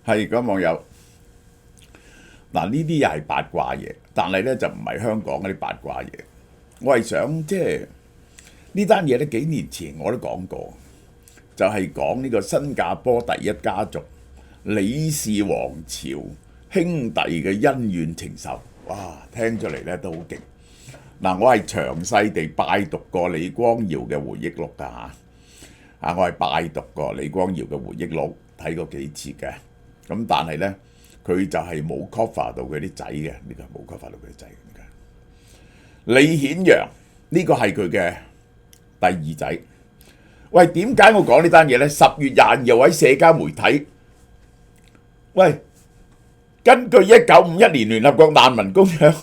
係嗰網友嗱，呢啲又係八卦嘢，但係咧就唔係香港嗰啲八卦嘢。我係想即係呢單嘢咧，幾年前我都講過，就係講呢個新加坡第一家族李氏王朝兄弟嘅恩怨情仇。哇，聽出嚟咧都好勁。嗱，我係詳細地拜讀過李光耀嘅回憶錄㗎嚇。我係拜讀過李光耀嘅回憶錄，睇過幾次嘅。咁但係咧，佢就係冇 cover 到佢啲仔嘅，呢個冇 cover 到佢啲仔嘅。李顯揚呢個係佢嘅第二仔。喂，點解我講呢單嘢呢？10月22號喺社交媒體，喂，根據1951年聯合國難民公約，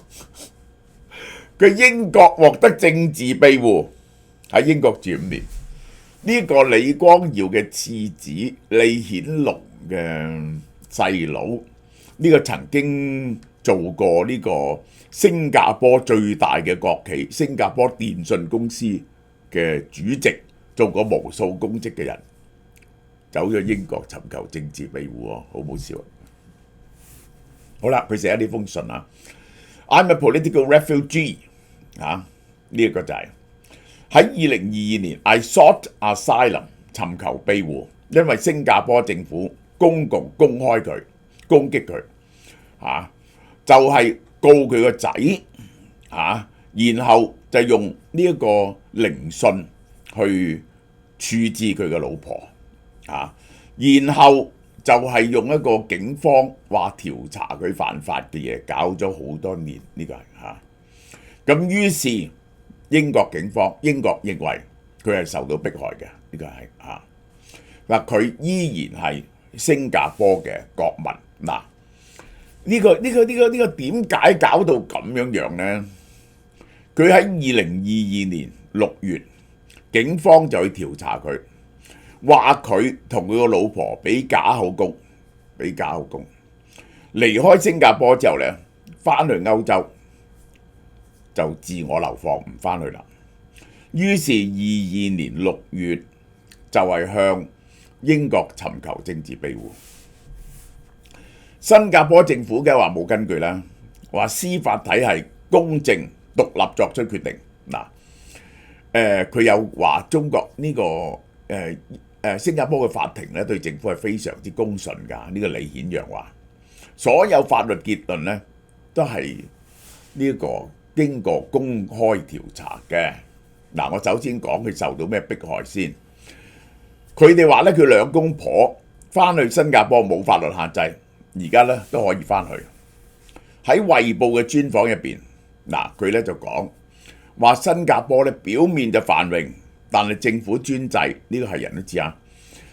佢英國獲得政治庇護，喺英國住5年。呢個李光耀嘅次子李顯龍嘅細佬，呢個曾經做過呢個新加坡最大嘅國企新加坡電信公司嘅主席，做過無數公職嘅人，走咗英國尋求政治庇護喎，好唔好笑啊？好啦，佢寫咗呢封信啊 ，I'm a political refugee 啊，呢一個就係喺2022年 I sought asylum 尋求庇護，因為新加坡政府公開佢攻擊佢就係告佢個仔然後就用呢一個聆訊去處置佢嘅老婆然後就係用一個警方話調查佢犯法嘅嘢，搞咗好多年，呢個係咁於是英國警方英國認為佢係受到迫害嘅，呢個係嗱佢依然係新加坡嘅國民嗱。呢個點解搞到咁樣呢？佢喺2022年6月，警方就去調查佢，話佢同佢個老婆俾假口供，離開新加坡之後呢，翻去歐洲就自我流放，唔翻去啦。於是22年6月就係向英國尋求政治庇護。新加坡政府嘅話冇根據啦，話司法體系公正獨立作出決定。佢有話中國呢個新加坡嘅法庭咧對政府係非常之公信㗎。呢個李顯揚話，所有法律結論咧都係呢個經過公開調查嘅。我首先講佢受到咩迫害先。佢哋話咧，佢兩公婆翻去新加坡冇法律限制。而家咧都可以翻去。喺《衛報》嘅專訪入邊，佢咧就講話新加坡咧表面就繁榮，但係政府專制，呢個係人都知啊。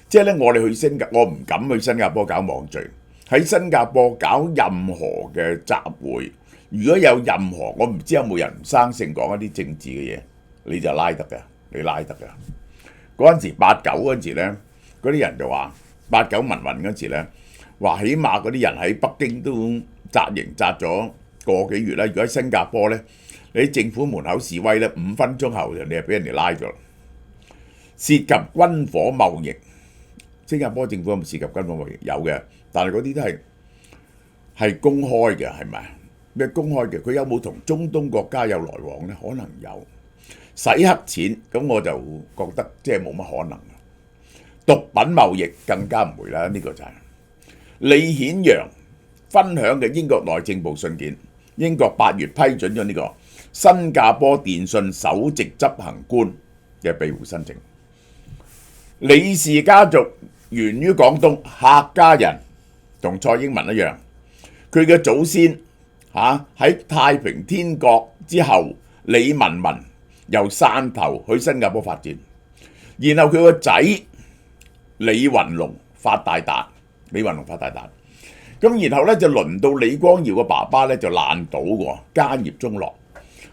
即係咧，我哋去我唔敢去新加坡搞網聚，喺新加坡搞任何嘅集會，如果有任何我唔知有冇人唔生性講一啲政治嘅嘢，你就拉得㗎，你拉得㗎。嗰陣時89嗰陣時咧，嗰啲人就話89民運嗰陣時咧。話起碼嗰啲人喺北京都紮營紮咗個幾月啦。如果喺新加坡咧，你喺政府門口示威咧，5分鐘後你係俾人哋拉咗。涉及軍火貿易，新加坡政府有冇涉及軍火貿易？有嘅，但係嗰啲都係公開嘅，係咪？咩公開嘅？佢有冇同中東國家有來往咧？可能有。洗黑錢咁我就覺得即係冇乜可能。毒品貿易更加唔會啦，呢個就係。李顯揚分享嘅英國內政部信件，英國8月批准咗呢個新加坡電信首席執行官嘅庇護申請。李氏家族源於廣東客家人，同蔡英文一樣，佢嘅祖先喺太平天國之後，李文文由汕頭去新加坡發展，然後佢個仔李雲龍發大達。咁然後咧就輪到李光耀嘅爸爸咧就爛賭喎，家業中落。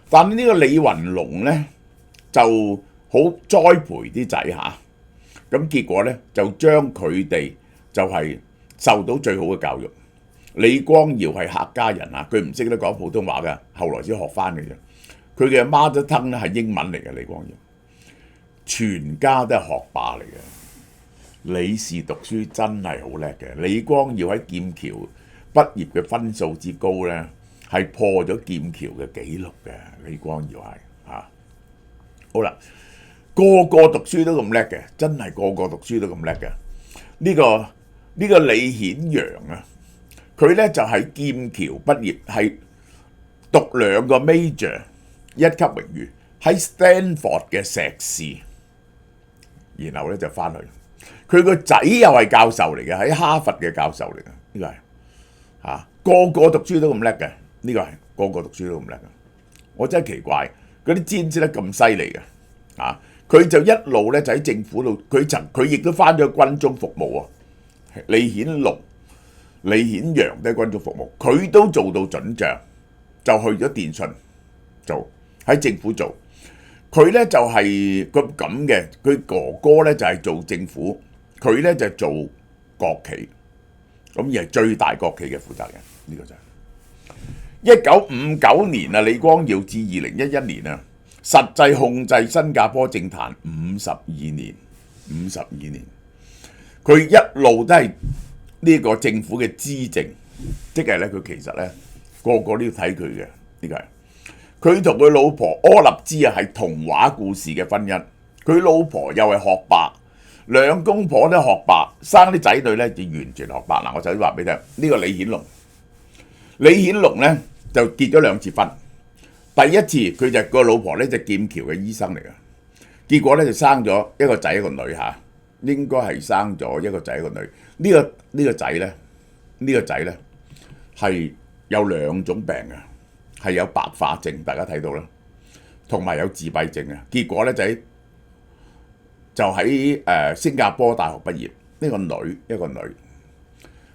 但係呢個李雲龍咧就好栽培啲仔咁結果咧就將佢哋就係受到最好嘅教育。李光耀係客家人佢唔識得講普通話嘅，後來先學翻嘅啫。佢嘅 mother tongue 咧係英文嚟嘅，李光耀全家都係學霸嚟嘅。李氏讀書真係好叻嘅，李光耀喺劍橋畢業嘅分數之高呢，係破咗劍橋嘅紀錄嘅。李光耀係好啦，個個讀書都咁叻嘅，真係個個讀書都咁叻嘅。呢個李顯揚啊，佢呢就喺劍橋畢業，係讀2個 major， 一級榮譽，喺 Stanford 嘅碩士，然後呢就翻去。佢個仔又係教授嚟嘅，喺哈佛嘅教授嚟嘅，呢個係個個讀書都咁叻嘅，呢個係個個讀書都咁叻嘅。我真係奇怪，嗰啲尖知得咁犀利嘅，佢就一路咧就喺政府度，佢亦都翻咗去軍中服務啊。李顯龍、李顯揚都喺軍中服務，佢都做到准將，就去咗電訊做，喺政府做。佢咧就係咁嘅，佢哥哥咧就係做政府，佢咧就做國企，咁而係最大國企嘅負責人。呢個就係1959年啊，李光耀至2011年啊，實際控制新加坡政壇52年，佢一路都係呢個政府嘅資政，即係咧佢其實咧個個都要睇佢嘅。呢個係佢同佢老婆柯立芝啊，係童話故事嘅婚姻。佢老婆又係學霸，兩公婆都學霸，生啲仔女咧就完全學霸。嗱，我就話俾你聽，呢個李顯龍咧就結咗2次婚。第一次佢就個老婆咧就劍橋嘅醫生嚟嘅，結果咧就生咗一個仔一個女嚇，應該係生咗一個仔一個女。呢個仔咧係有2種病嘅，係有白化症，大家睇到啦，同埋有自閉症啊。結果咧就喺新加坡大學畢業。一個女，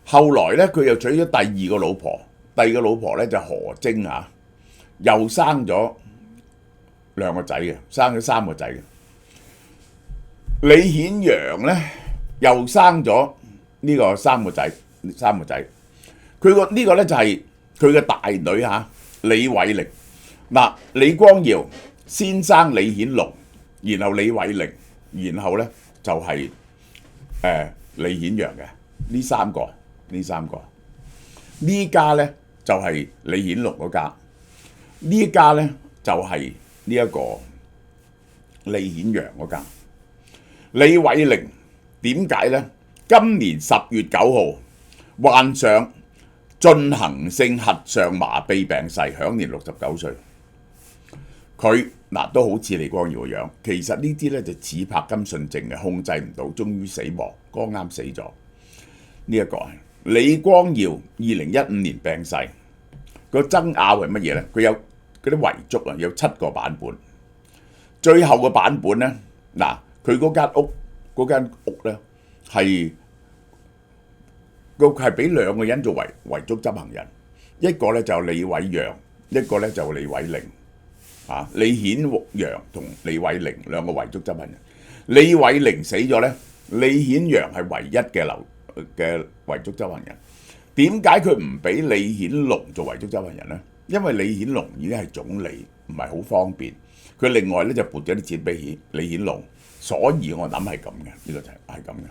後來咧佢又娶咗第2個老婆，第2個老婆咧就何晶啊。又生咗2個仔嘅，生咗3個仔嘅。李顯揚咧又生咗呢個3個仔。佢呢個咧就係佢嘅大女李偉玲。嗱，李光耀先生李顯龍，然後李偉玲，然後咧就係李顯揚嘅。呢三個呢家咧就係李顯龍嗰家。呢家咧就係呢一個李顯揚嗰家。李偉玲點解咧？今年10月9號患上進行性核上麻痹病逝，享年69歲。佢都好似李光耀個樣，其實呢啲咧就似柏金遜症嘅，控制唔到，終於死亡，剛啱死咗。呢一個係李光耀2015年病逝。個爭拗係乜嘢咧？佢有嗰啲遺囑有7個版本，最後個版本咧，佢嗰間屋咧係俾2個人做遺囑執行人，一個咧就李偉揚，一個咧就李偉玲。李顯揚同李偉玲2個遺囑執行人。李偉玲死咗咧，李顯揚係唯一嘅遺囑執行人。點解佢唔俾李顯龍做遺囑執行人呢？因為李顯龍已經係總理，唔係好方便。佢另外咧就撥咗啲錢俾李顯龍，所以我諗係咁嘅，呢個就係咁嘅。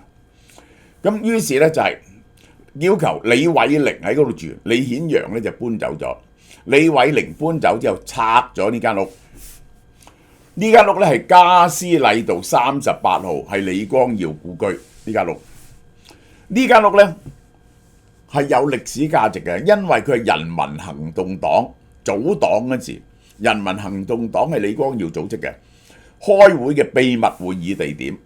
咁於是咧就係要求李偉玲喺嗰度住，李顯揚咧就搬走咗。李偉玲搬走之後拆咗呢間屋。呢間屋咧係加斯禮道38號，係李光耀故居。呢間屋咧係有歷史價值嘅，因為佢係人民行動黨組黨嗰時，人民行動黨係李光耀組織嘅，開會嘅秘密會議地點，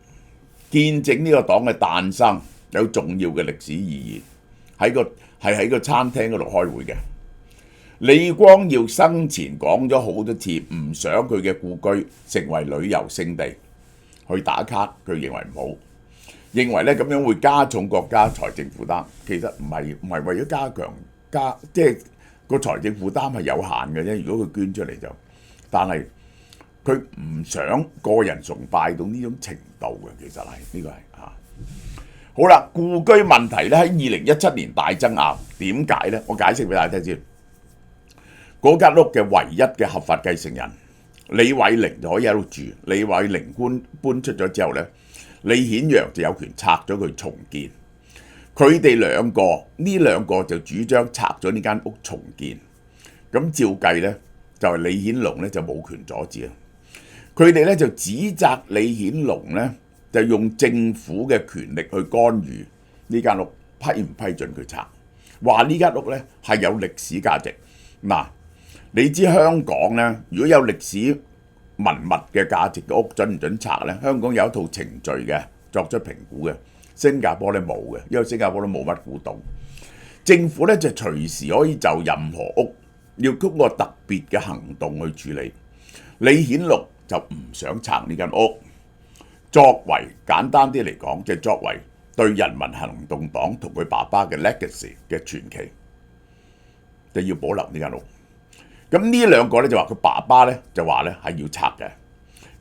見證呢個黨嘅誕生，有重要嘅歷史意義。喺個餐廳嗰度開會嘅。李光耀生前講咗好多次，唔想佢嘅故居成為旅遊勝地，去打卡，佢認為唔好。認為咧咁樣會加重國家財政負擔，其實唔係為咗即係個財政負擔係有限嘅啫。如果佢捐出嚟就，但係佢唔想個人崇拜到呢種程度嘅，其實係呢個係好啦，故居問題咧喺2017年大爭拗，點解咧？我解釋俾大家聽先。嗰間屋嘅唯一嘅合法繼承人李偉玲就可以喺度住。李偉玲搬出咗之後咧，李顯揚就有權拆咗佢重建。佢哋兩個就主張拆咗呢間屋重建。咁照計呢，就係李顯龍呢就冇權阻止啊。佢哋呢就指責李顯龍呢就用政府嘅權力去干預呢間屋，批唔批准佢拆？話呢間屋呢係有歷史價值。嗱，你知香港呢，如果有歷史文物嘅價值嘅屋，準唔準拆呢？香港有一套程序嘅，作出評估嘅。新加坡咧冇嘅，因為新加坡都冇乜古董。政府咧就隨時可以就任何屋要通過特別嘅行動去處理。李顯龍就唔想拆呢間屋，作為簡單啲嚟講，就作為對人民行動黨同佢爸爸嘅 legacy 嘅傳奇，就要保留呢間屋。咁呢兩個咧就話佢爸爸咧就話咧係要拆嘅，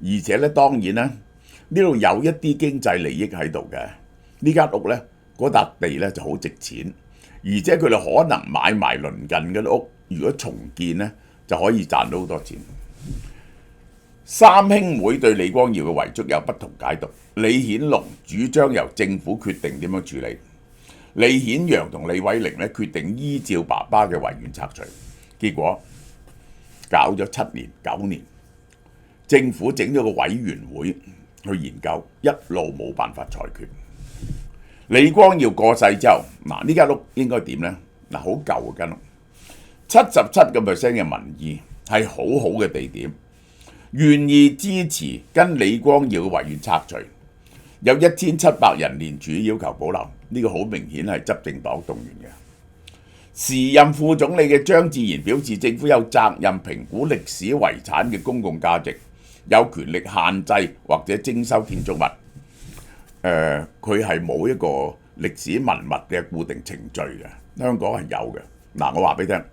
而且咧當然咧呢度有一啲經濟利益喺度嘅。呢間屋呢，嗰笪地呢就好值錢，而且佢哋可能買埋鄰近嘅屋，如果重建呢，就可以賺到好多錢。三兄妹對李光耀嘅遺囑有不同解讀，李顯龍主張由政府決定點樣處理，李顯揚同李偉玲呢決定依照爸爸嘅遺願拆除。結果搞咗7年9年，政府整咗個委員會去研究，一路冇辦法裁決。李光耀過世之後，嗱呢間屋應該點呢？嗱，好舊嘅間屋，77% 嘅民意係好好嘅地點，願意支持跟李光耀嘅遺願拆除，有1700人聯署要求保留，呢個好明顯係執政黨動員嘅。時任副總理嘅張志賢表示，政府有責任評估歷史遺產嘅公共價值，有權力限制或者徵收建築物。佢係冇一個歷史文物嘅固定程序嘅，香港係有嘅。嗱，我話俾你聽，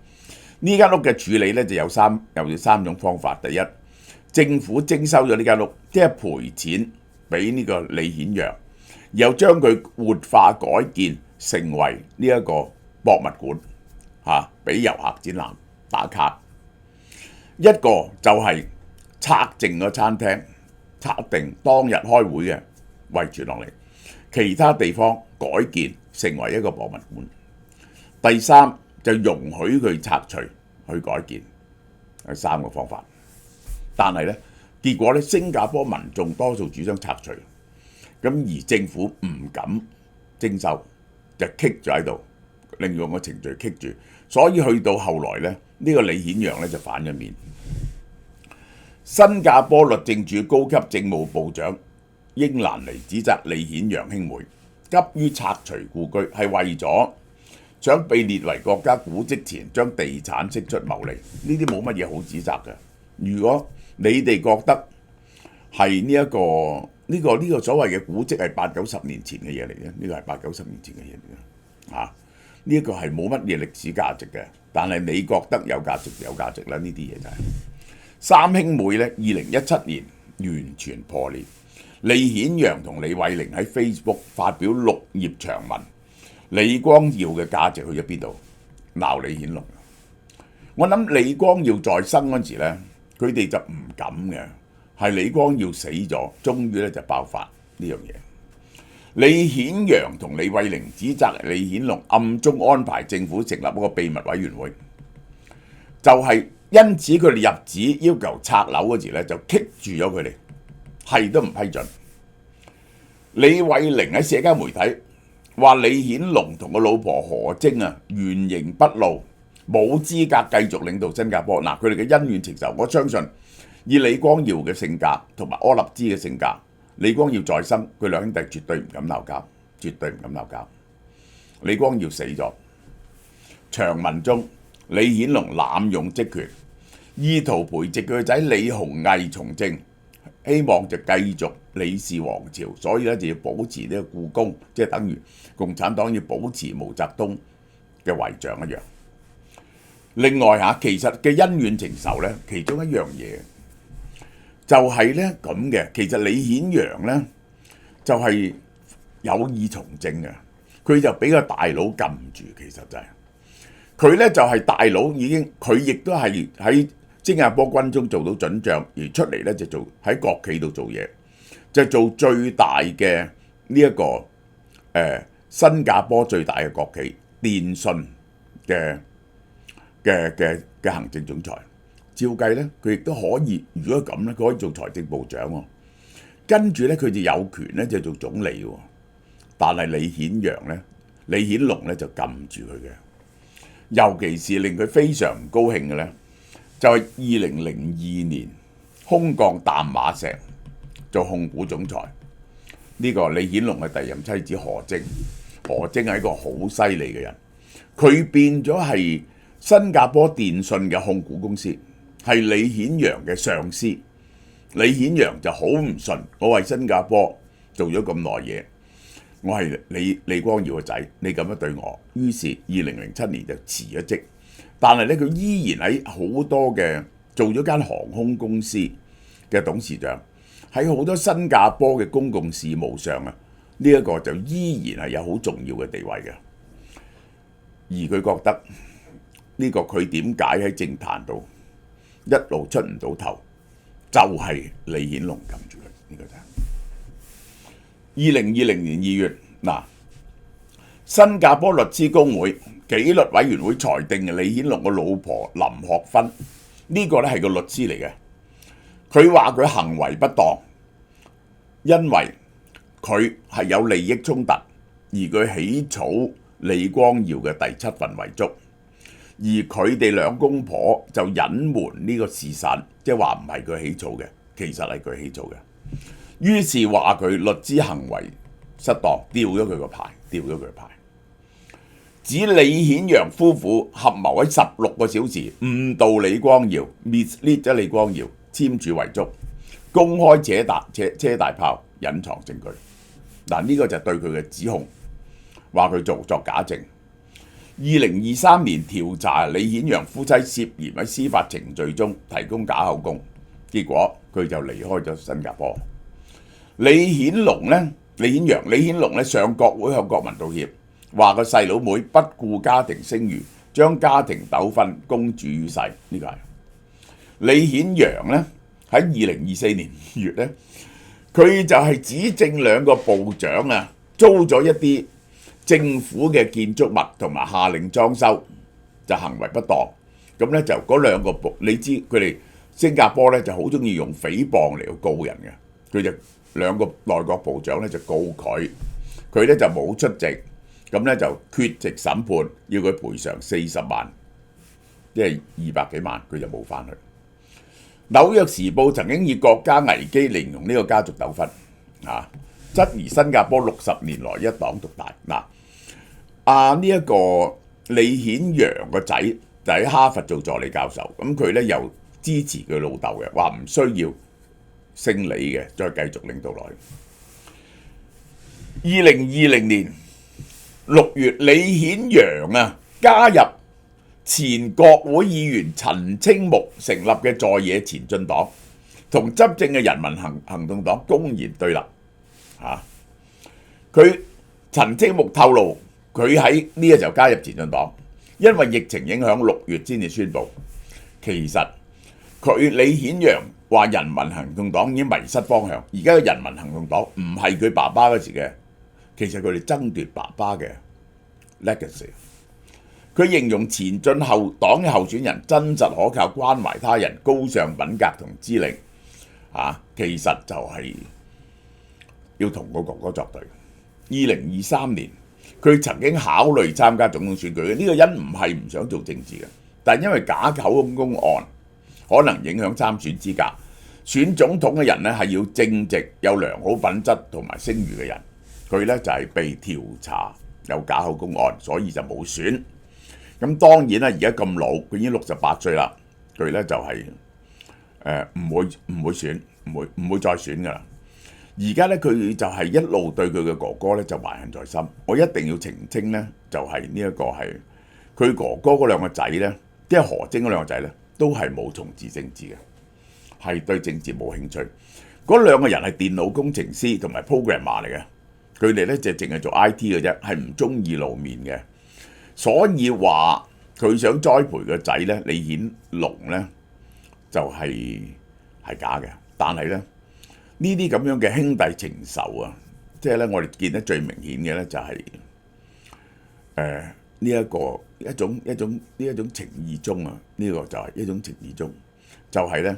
呢間屋嘅處理咧就有三種方法。第一，政府徵收咗呢間屋，即係賠錢俾呢個李顯揚，然後將佢活化改建成為呢一個博物館，俾遊客展覽打卡。一個就係拆淨個餐廳，拆定當日開會嘅遺傳落嚟，其他地方改建成為一個博物館。第三就容許佢拆除去改建，係3個方法。但係呢，結果呢，新加坡民眾多數主張拆除，咁而政府唔敢徵收，就棘咗喺度，令用個程序棘住。所以去到後來呢，呢個李顯揚呢就反咗面。新加坡律政處高級政務部長英蘭尼指責李顯揚兄妹急於拆除故居，係為咗想被列為國家古蹟前將地產釋出牟利。呢啲冇乜嘢好指責嘅。如果你哋覺得係呢個所謂嘅古蹟係8、90年前嘅嘢嚟嘅，呢個係8、90年前嘅嘢嚟嘅，呢一個係冇乜嘢歷史價值嘅。但係你覺得有價值有價值啦，呢啲嘢就係。三兄妹咧，2017年完全破裂。李顯揚同李偉玲喺 Facebook 發表6頁長文，李光耀嘅價值去咗邊度？鬧李顯龍。我諗李光耀在生嗰陣時咧，佢哋就唔敢嘅，係李光耀死咗，終於咧就爆發呢樣嘢。李顯揚同李偉玲指責李顯龍暗中安排政府成立一個秘密委員會，就係因此佢哋入紙要求拆樓嗰時咧，就棘住咗佢哋，係都唔批准。李偉玲喺社交媒體話李顯龍同個老婆何晶原形畢露，冇資格繼續領導新加坡。嗱，佢哋嘅恩怨情仇，我相信以李光耀嘅性格同埋柯立芝嘅性格，李光耀在生，佢兩兄弟絕對唔敢鬧交，絕對唔敢鬧交。李光耀死咗，長文中李顯龍濫用職權，意圖培植佢個仔李鴻毅從政，希望就繼續李氏王朝，所以咧就要保持呢個故宮，即係等於共產黨要保持毛澤東嘅遺像一樣。另外其實嘅恩怨情仇咧，其中一樣嘢就係咧咁嘅。其實李顯揚咧就係有意從政嘅，佢就俾個大佬撳住，其實就係佢咧就係大佬已經，佢亦都係喺新加坡軍中做到准將，而出嚟咧就做喺國企度做嘢，就做最大嘅呢一個新加坡最大嘅國企電信嘅行政總裁。照計咧，佢亦都可以，如果咁咧，佢可以做財政部長喎。跟住咧，佢就有權咧就做總理喎。但係李顯龍咧就撳住佢嘅。尤其是令佢非常唔高興嘅咧，就係2002年空降淡馬錫做控股總裁。呢個李顯龍嘅第二任妻子何晶，何晶係一個好犀利嘅人，佢變咗係新加坡電信嘅控股公司，係李顯揚嘅上司。李顯揚就好唔順，我為新加坡做咗咁耐嘢，我係李光耀個仔，你咁樣對我，於是2007年就辭咗職。但係咧，佢依然喺好多嘅做咗間航空公司嘅董事長，喺好多新加坡嘅公共事務上啊，呢一個就依然係有好重要嘅地位嘅。而佢覺得呢個佢點解喺政壇度一路出唔到頭，就係李顯龍撳住佢呢個就係。2020年2月嗱，新加坡律師公會紀律委員會裁定李顯龍個老婆林學芬呢個咧係個律師嚟嘅，佢話佢行為不當，因為佢係有利益衝突，而佢起草李光耀嘅第7份遺囑，而佢哋兩公婆就隱瞞呢個事實，即係話唔係佢起草嘅，其實係佢起草嘅。於是話佢律師行為失當，吊咗佢個牌，指李顯揚夫婦合謀喺16個小時誤導李光耀 ，mislead 咗李光耀簽署遺囑，公開車大炮，隱藏證據。嗱，呢個就係對佢嘅指控，話佢作假證。2023年調查李顯揚夫妻涉嫌喺司法程序中提供假口供，結果佢就離開咗新加坡。李顯龍咧上國會向國民道歉，話個細佬妹不顧家庭聲譽，將家庭糾紛公諸於世。呢個係李顯揚咧喺2024年2月咧，佢就係指證兩個部長啊租咗一啲政府嘅建築物同埋下令裝修，就行為不當。咁咧就嗰兩個你知佢哋新加坡咧就好中意用誹謗嚟到告人嘅，佢就兩個內閣部長咧就告佢，佢咧就冇出席，咁咧就缺席審判，要佢賠償40萬，即係200幾萬，佢就冇翻去。紐約時報曾經以國家危機形容呢個家族糾紛，質疑新加坡60年來一黨獨大。呢一個李顯揚個仔就喺哈佛做助理教授，咁佢咧又支持佢老豆嘅，話唔需要升理嘅，再繼續領導落去。2020年6月，李顯揚加入前國會議員陳清木成立嘅在野前進黨，同執政嘅人民行動黨公然對立。佢陳清木透露，佢喺呢個時候加入前進黨，因為疫情影響6月先至宣佈。其實李顯揚話人民行動黨已經迷失方向，而家嘅人民行動黨唔係佢爸爸嗰時嘅，其實佢哋爭奪爸爸嘅 legacy。佢形容前進後黨嘅候選人真實可靠、關懷他人、高尚品格同資歷，其實就係要同個哥哥作對。2023年，佢曾經考慮參加總統選舉嘅，呢個人唔係唔想做政治嘅，但係因為假口供案可能影響參選資格。選總統嘅人咧係要正直、有良好品質同埋聲譽嘅人，佢咧就係被調查有假口供案，所以就冇選。咁當然啦，而家咁老，佢已經68歲啦，佢咧就係唔會選，唔會再選噶啦。而家咧佢就係一路對佢嘅哥哥咧就懷恨在心。我一定要澄清咧，就係呢一個係佢哥哥嗰兩個仔咧，即係何晶嗰兩個仔咧，都係冇從事政治嘅，係對政治冇興趣。嗰兩個人係電腦工程師同埋 programmer 嚟嘅，佢哋咧就淨係做 IT 嘅啫，係唔中意露面嘅。所以話佢想栽培個仔咧，李顯龍咧就係假嘅。但係咧呢啲咁樣嘅兄弟情仇啊，即係咧我哋見得最明顯嘅咧就係呢一個一種情意中啊，呢個就係一種情意中，就係咧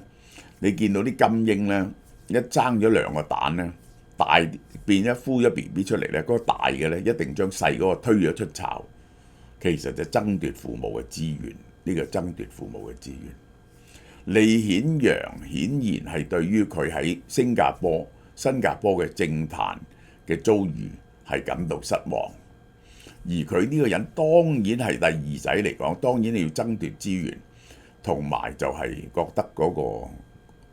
你見到啲金鷹咧一爭咗兩個蛋咧，大變一孵咗 BB 出嚟咧，嗰個大嘅咧一定將細嗰個推咗出巢，其實就爭奪父母嘅資源，呢個爭奪父母嘅資源。李顯揚顯然係對於佢喺新加坡嘅政壇嘅遭遇係感到失望，而佢呢個人當然係第二仔嚟講，當然你要爭奪資源，同埋就係覺得嗰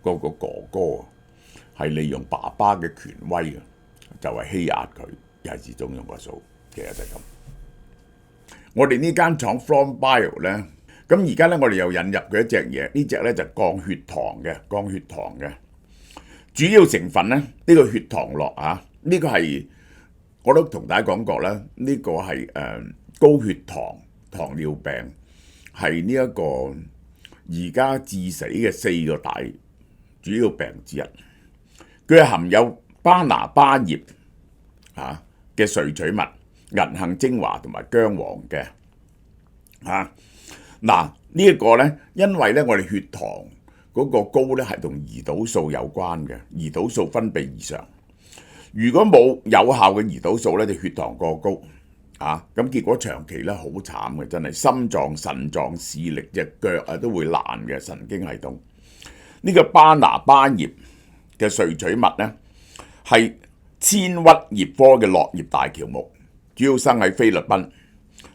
個哥哥係利用爸爸嘅權威就係欺壓佢，又係中用個數，其實就係咁。我哋呢間廠 From Bio 咧。咁而家咧，我哋又引入佢一隻嘢，呢隻咧就降血糖嘅，主要成分咧，呢個血糖樂啊，呢個係我都同大家講過啦，呢個係高血糖、糖尿病係呢一個而家致死嘅4個大主要病之一。佢係含有巴拿巴葉嘅萃取物、銀杏精華同埋薑黃嘅嗱，呢一個咧，因為咧我哋血糖嗰個高咧係同胰島素有關嘅，胰島素分泌異常。如果冇有效嘅胰島素咧，就血糖過高咁結果長期咧好慘嘅，真係心臟、腎臟、視力、隻腳都會爛嘅神經系統。呢個巴拿巴葉嘅萃取物咧係千屈葉科嘅落葉大喬木，主要生喺菲律賓，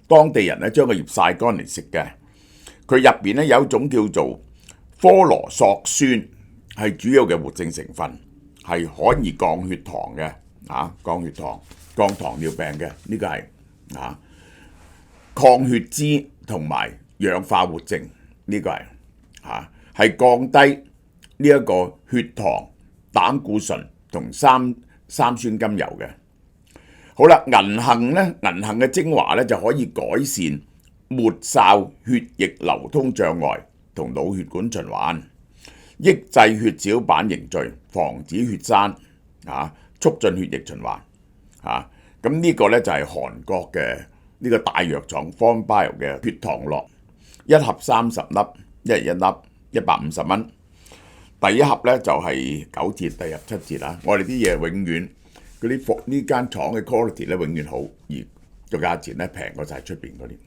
當地人咧將個葉曬乾嚟食嘅。佢入邊咧有一種叫做科羅索酸，係主要嘅活性成分，係可以降血糖嘅，降血糖、降糖尿病嘅，呢個係抗血脂同埋氧化活性，呢個係降低呢一個血糖、膽固醇同三酸甘油嘅。好啦，銀杏嘅精華咧就可以改善抹哨血液流通障礙同腦血管循環，抑制血小板凝聚，防止血栓，促進血液循環。咁呢個咧就係韓國嘅呢個大藥廠 From Bio 嘅血糖樂，一盒30粒，一人一粒，150蚊。第一盒咧就係9折，第二盒7折啦。我哋啲嘢永遠嗰啲呢間廠嘅 quality 咧永遠好，而個價錢咧平過晒出邊嗰啲。